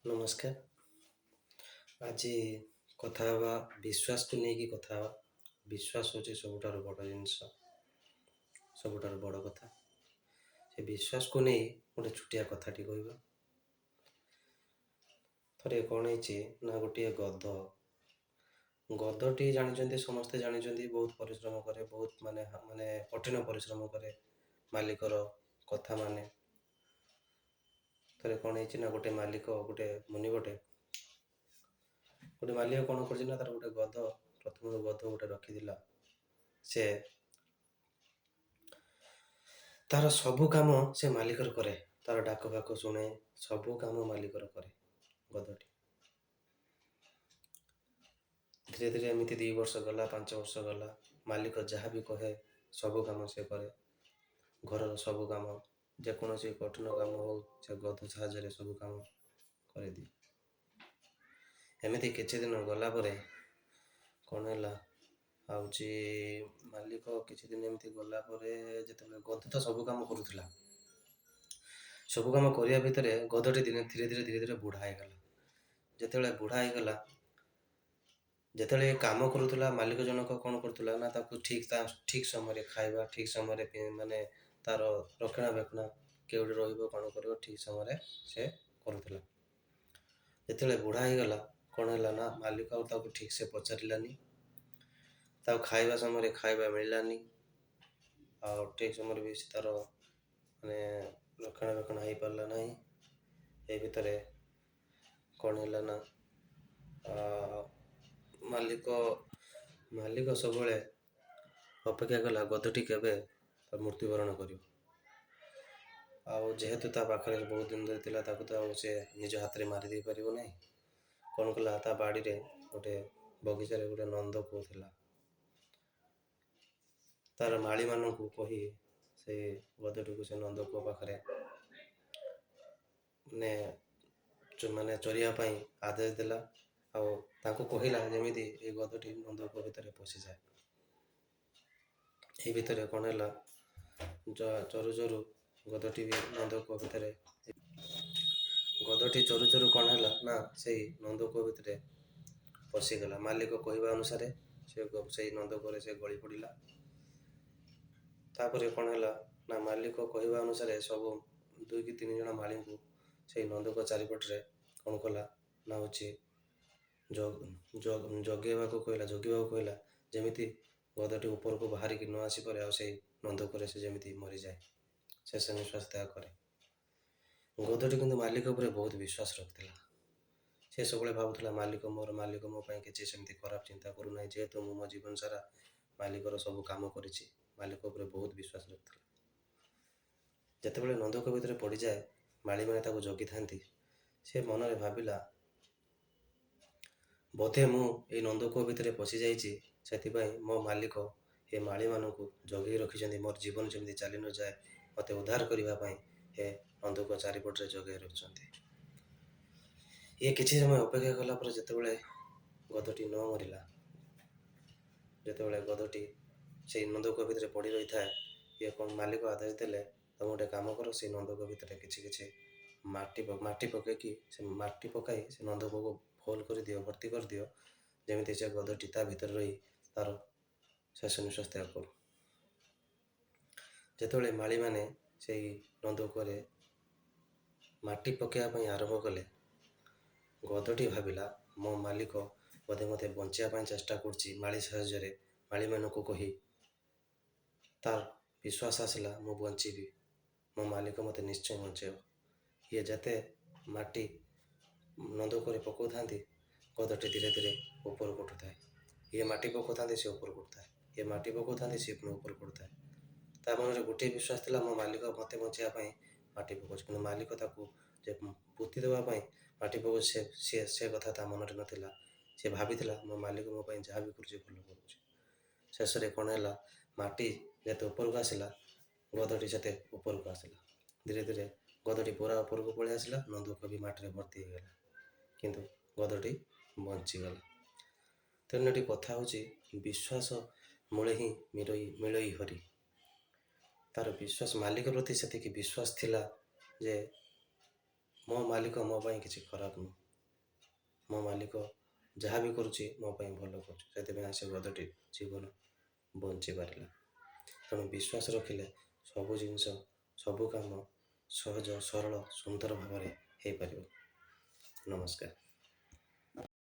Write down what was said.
ନମସ୍କାର। ଆଜି କଥା ହେବା ବିଶ୍ୱାସକୁ ନେଇକି କଥା ହେବା। ବିଶ୍ୱାସ ହେଉଛି ସବୁଠାରୁ ବଡ଼ ଜିନିଷ, ସବୁଠାରୁ ବଡ଼ କଥା। ସେ ବିଶ୍ୱାସକୁ ନେଇ ଗୋଟେ ଛୋଟିଆ କଥାଟି କହିବା। ଥରେ କ'ଣ ହେଇଛି ନା, ଗୋଟିଏ ଗଧଟି ଜାଣିଛନ୍ତି, ସମସ୍ତେ ଜାଣିଛନ୍ତି, ବହୁତ ପରିଶ୍ରମ କରେ, ବହୁତ ମାନେ କଠିନ ପରିଶ୍ରମ କରେ, ମାଲିକର କଥା ମାନେ। ଥରେ କ'ଣ ହେଇଛି ନା, ଗୋଟେ ମାଲିକ କ'ଣ କରିଛି ନା, ତାର ପ୍ରଥମରୁ ଗଧ ଗୋଟେ ରଖିଥିଲା। ସେ ତାର ସବୁ କାମ ସେ ମାଲିକର କରେ, ତାର ଡାକ ଫାକ ଶୁଣେ, ସବୁ କାମ ମାଲିକର କରେ ଗଧଟି। ଧୀରେ ଧୀରେ ଏମିତି 2 ବର୍ଷ ଗଲା, 5 ବର୍ଷ ଗଲା। ମାଲିକ ଯାହା ବି କହେ ସବୁ କାମ ସେ କରେ। ଘରର ସବୁ କାମ, ଯେକୌଣସି କଠିନ କାମ ହଉ, ସେ ଗଧ ସାହାଯ୍ୟରେ ସବୁ କାମ କରିଦିଏ। ଏମିତି କିଛି ଦିନ ଗଲା ପରେ କ'ଣ ହେଲା, ମାଲିକ କିଛି ଦିନ ଏମିତି ଗଲା ପରେ, ଯେତେବେଳେ ଗଧ ତ ସବୁ କାମ କରୁଥିଲା, ସବୁ କାମ କରିବା ଭିତରେ ଗଧଟି ଧୀରେ ଧୀରେ ବୁଢ଼ା ହେଇଗଲା। ଯେତେବେଳେ ବୁଢ଼ା ହେଇଗଲା, ଯେତେବେଳେ କାମ କରୁଥିଲା, ମାଲିକ ଜଣକ କ'ଣ କରୁଥିଲା ନା, ତାକୁ ଠିକ୍ ସମୟରେ ଖାଇବା, ଠିକ୍ ସମୟରେ ମାନେ ତାର ରକ୍ଷଣାବେକ୍ଷଣ, କେଉଁଠି ରହିବ, କ'ଣ କରିବ, ଠିକ୍ ସମୟରେ ସେ କରୁଥିଲା। ଯେତେବେଳେ ବୁଢ଼ା ହେଇଗଲା, କ'ଣ ହେଲା ନା, ମାଲିକ ଆଉ ତାକୁ ଠିକ୍ ସେ ପଚାରିଲାନି, ତାକୁ ଖାଇବା ସମୟରେ ଖାଇବା ମିଳିଲାନି, ଆଉ ଠିକ୍ ସମୟରେ ବି ସେ ତାର ମାନେ ରକ୍ଷଣାବେକ୍ଷଣ ହେଇପାରିଲା ନାହିଁ। ଏ ଭିତରେ କ'ଣ ହେଲା ନା, ମାଲିକ ସବୁବେଳେ ଅପେକ୍ଷା କଲା ଗଧଟି କେବେ ମୃତ୍ୟୁବରଣ କରିବ। ଆଉ ଯେହେତୁ ତା ପାଖରେ ବହୁତ ଦିନ ଧରି ଥିଲା, ତାକୁ ତ ଆଉ ସେ ନିଜ ହାତରେ ମାରି ଦେଇ ପାରିବ ନାହିଁ। କ'ଣ କଲା, ତା ବାଡ଼ିରେ ଗୋଟେ ବଗିଚାରେ ଗୋଟେ ନନ୍ଦକୂଅ ଥିଲା। ତାର ମାଳିମାନଙ୍କୁ କହି ସେ ଗଧଟିକୁ ସେ ନନ୍ଦକୂଅ ପାଖରେ ମାନେ ଚରିବା ପାଇଁ ଆଦେଶ ଦେଲା, ଆଉ ତାଙ୍କୁ କହିଲା ଯେମିତି ଏ ଗଧଟି ନନ୍ଦକୂଅ ଭିତରେ ପଶିଯାଏ। ଏହି ଭିତରେ କ'ଣ ହେଲା, ଚରୁ ଚରୁ ଗଧଟି ବି ନନ୍ଦକୂଅ ଭିତରେ କ'ଣ ହେଲା ନା, ସେଇ ନନ୍ଦକୂଅ ଭିତରେ ପଶିଗଲା। ମାଲିକ କହିବା ଅନୁସାରେ ସେଇ ନନ୍ଦକୂଅରେ ସେ ଗଳି ପଡ଼ିଲା। ତାପରେ କ'ଣ ହେଲା ନା, ମାଲିକ କହିବା ଅନୁସାରେ ସବୁ 2 କି 3 ଜଣ ମାଳିଙ୍କୁ ସେଇ ନନ୍ଦକୂଅ ଚାରିପଟରେ କ'ଣ କଲା ନା, ଜଗିବାକୁ କହିଲା, ଯେମିତି ଗଧଟି ଉପରକୁ ବାହାରିକି ନ ଆସିପାରେ, ଆଉ ସେଇ ନନ୍ଦକୂଅରେ ସେ ଯେମିତି ମରିଯାଏ, ଶେଷ ନିଶ୍ୱାସ ତ୍ୟାଗ କରେ। ଗଧଟି କିନ୍ତୁ ମାଲିକ ଉପରେ ବହୁତ ବିଶ୍ୱାସ ରଖିଥିଲା। ସେ ସବୁବେଳେ ଭାବୁଥିଲା, ମାଲିକ ମୋ ପାଇଁ କିଛି ସେମିତି ଖରାପ ଚିନ୍ତା କରୁନାହିଁ, ଯେହେତୁ ମୁଁ ମୋ ଜୀବନ ସାରା ମାଲିକର ସବୁ କାମ କରିଛି। ମାଲିକ ଉପରେ ବହୁତ ବିଶ୍ୱାସ ରଖିଥିଲା। ଯେତେବେଳେ ନନ୍ଦକୂଅ ଭିତରେ ପଡ଼ିଯାଏ, ମାଳିମାନେ ତାକୁ ଜଗିଥାନ୍ତି। ସେ ମନରେ ଭାବିଲା, ବୋଧେ ମୁଁ ଏଇ ନନ୍ଦକୂଅ ଭିତରେ ପଶିଯାଇଛି, ସେଥିପାଇଁ ମୋ ମାଲିକ ଏ ମାଳିମାନଙ୍କୁ ଜଗି ରଖିଛନ୍ତି, ମୋର ଜୀବନ ଯେମିତି ଚାଲି ନଯାଏ, ମୋତେ ଉଦ୍ଧାର କରିବା ପାଇଁ ଏ ନନ୍ଦକୂଅ ଚାରିପଟରେ ଜଗାଇ ରଖିଛନ୍ତି। ଇଏ କିଛି ସମୟ ଅପେକ୍ଷା କଲା ପରେ ଯେତେବେଳେ ଗଧଟି ନ ମରିଲା, ଯେତେବେଳେ ଗଧଟି ସେଇ ନନ୍ଦକୂଅ ଭିତରେ ପଡ଼ି ରହିଥାଏ, ମାଲିକ ଆଦେଶ ଦେଲେ, ତମେ ଗୋଟେ କାମ କର, ସେଇ ନନ୍ଦକୂଅ ଭିତରେ କିଛି ମାଟି ପକାଇ ସେ ନନ୍ଦକୂଅକୁ ଫୁଲ୍ କରିଦିଅ, ଭର୍ତ୍ତି କରିଦିଅ, ଯେମିତି ସେ ଗଧଟି ତା ଭିତରେ ରହି ତାର ଶେଷ ନିଶ୍ୱାସ ତ୍ୟାଗ କରୁ। ଯେତେବେଳେ ମାଳିମାନେ ସେଇ ନନ୍ଦକୂଅରେ ମାଟି ପକାଇବା ପାଇଁ ଆରମ୍ଭ କଲେ, ଗଧଟି ଭାବିଲା, ମୋ ମାଲିକ ବୋଧେ ମୋତେ ବଞ୍ଚିବା ପାଇଁ ଚେଷ୍ଟା କରୁଛି। ମାଳି ସାହାଯ୍ୟରେ ମାଳିମାନଙ୍କୁ କହି ତାର ବିଶ୍ୱାସ ଆସିଲା, ମୁଁ ବଞ୍ଚିବି, ମୋ ମାଲିକ ମୋତେ ନିଶ୍ଚୟ ବଞ୍ଚାଇବ। ଇଏ ଯେତେ ମାଟି ନନ୍ଦକୂଅରେ ପକାଉଥାନ୍ତି, ଗଧଟି ଧୀରେ ଧୀରେ ଉପରକୁ ଉଠୁଥାଏ। ଇଏ ମାଟି ପକାଉଥାନ୍ତି, ସେ ଉପରକୁ ଉଠୁଥାଏ। ଇଏ ମାଟି ପକାଉଥାନ୍ତି, ସେ ପୁଣି ଉପରକୁ ଉଠୁଥାଏ। ତା ମନରେ ଗୋଟିଏ ବିଶ୍ୱାସ ଥିଲା, ମୋ ମାଲିକ ମୋତେ ବଞ୍ଚାଇବା ପାଇଁ ମାଟି ପକାଉଛି। କିନ୍ତୁ ମାଲିକ ତାକୁ ଯେ ପୋତି ଦେବା ପାଇଁ ମାଟି ପକାଉଛି, ସେ କଥା ତା ମନରେ ନଥିଲା। ସେ ଭାବିଥିଲା, ମୋ ମାଲିକ ମୋ ପାଇଁ ଯାହା ବି କରୁଛି ଭଲ କରୁଛି। ଶେଷରେ କ'ଣ ହେଲା, ମାଟି ଯେତେ ଉପରକୁ ଆସିଲା, ଗଧଟି ସେତେ ଉପରକୁ ଆସିଲା। ଧୀରେ ଧୀରେ ଗଧଟି ପୁରା ଉପରକୁ ପଳେଇ ଆସିଲା, ନନ୍ଦକୂଅ ବି ମାଟିରେ ଭର୍ତ୍ତି ହେଇଗଲା, କିନ୍ତୁ ଗଧଟି ବଞ୍ଚିଗଲା। ତିନୋଟି କଥା ହେଉଛି, ବିଶ୍ୱାସ ମୂଳେ ହିଁ ମିଳଇ ହରି। ତାର ବିଶ୍ୱାସ, ମାଲିକ ପ୍ରତି ସେତିକି ବିଶ୍ୱାସ ଥିଲା ଯେ ମୋ ମାଲିକ ମୋ ପାଇଁ କିଛି ଖରାପ ନୁହଁ। ମୋ ମାଲିକ ଯାହା ବି କରୁଛି ମୋ ପାଇଁ ଭଲ କରୁଛି, ସେଥିପାଇଁ ସେ ଗଧଟି ଜୀବନ ବଞ୍ଚି ପାରିଲା। ତେଣୁ ବିଶ୍ୱାସ ରଖିଲେ ସବୁ ଜିନିଷ, ସବୁ କାମ ସହଜ, ସରଳ, ସୁନ୍ଦର ଭାବରେ ହେଇପାରିବ। ନମସ୍କାର।